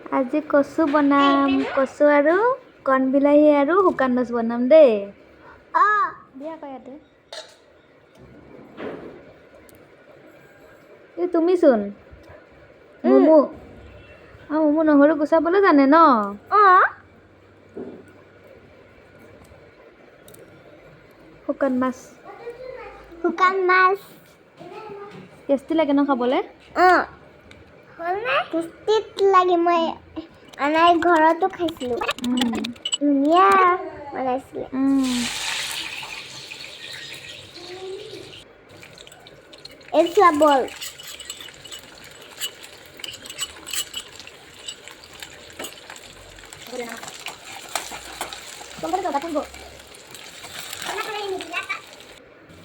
আজি কচু বনাম কচু আৰু কণ বিলাহী আৰু শুকান মাছ বনাম দেই দিয়া আকৌ ইয়াতে এই তুমিচোন মমো মমো নহৰু গুচাবলৈ জানে ন শুকান মাছ টেষ্টি লাগে ন খাবলৈ টেষ্টি লাগে মই আনাই ঘৰতো খাইছিলোঁ ধুনীয়া বনাইছিলে It's a ball.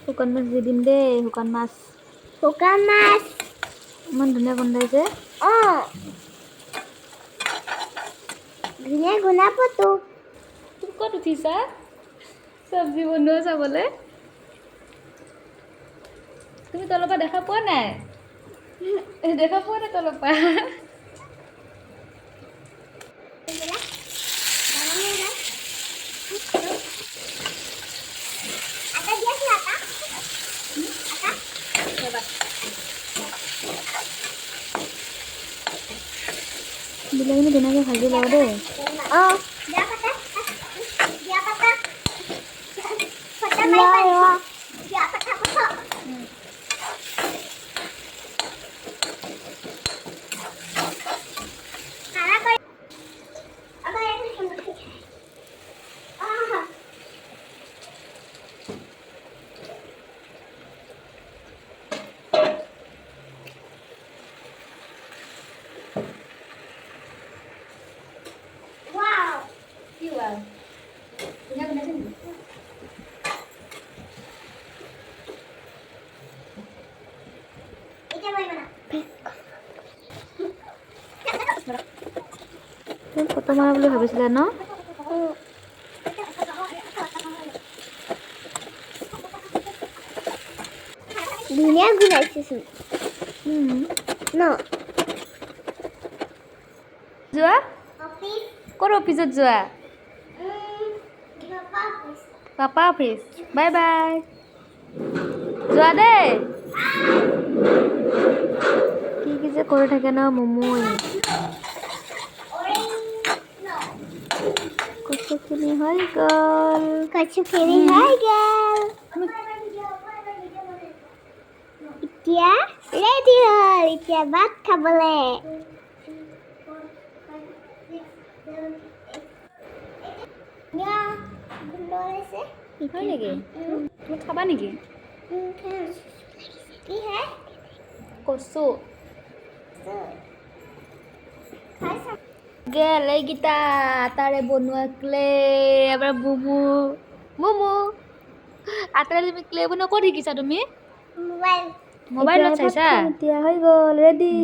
শুকান মাছ দি দিম দেই শুকান মাছ ইমান ধুনীয়া গোন্ধাইছে ধুনীয়া গোন্ধাবতো তুমি ক'ত উঠিছা চব্জি বনোৱা চাবলৈ তুমি তলৰ পৰা দেখা পোৱা নাই তলৰ পৰা বিলাহীখিনি ধুনীয়াকৈ ভাজি লওঁ দেই তুমি ফটো মাৰা বুলি ভাবিছিলা ন ধুনীয়া গোন্ধাইছেচোন ন যোৱা ক'ত অফিচত যোৱা পাপা অফিচ বাই বাই যোৱা দেই কি যে কৰি থাকে ন মমোই কচুখিনি হৈ গ'ল এতিয়া ৰেডি হ'ল এতিয়া ভাত খাবলে হয় নেকি তুমি খাবা নেকি কি হে কচু গেল এইকেইটা আটাৰে বনোৱা ক্লে এবাৰ মমো আটাৰে তুমি ক্লে বনোৱা ক'ত শিকিছা তুমি মোবাইলত চাইছা এতিয়া হৈ গ'ল ৰেডি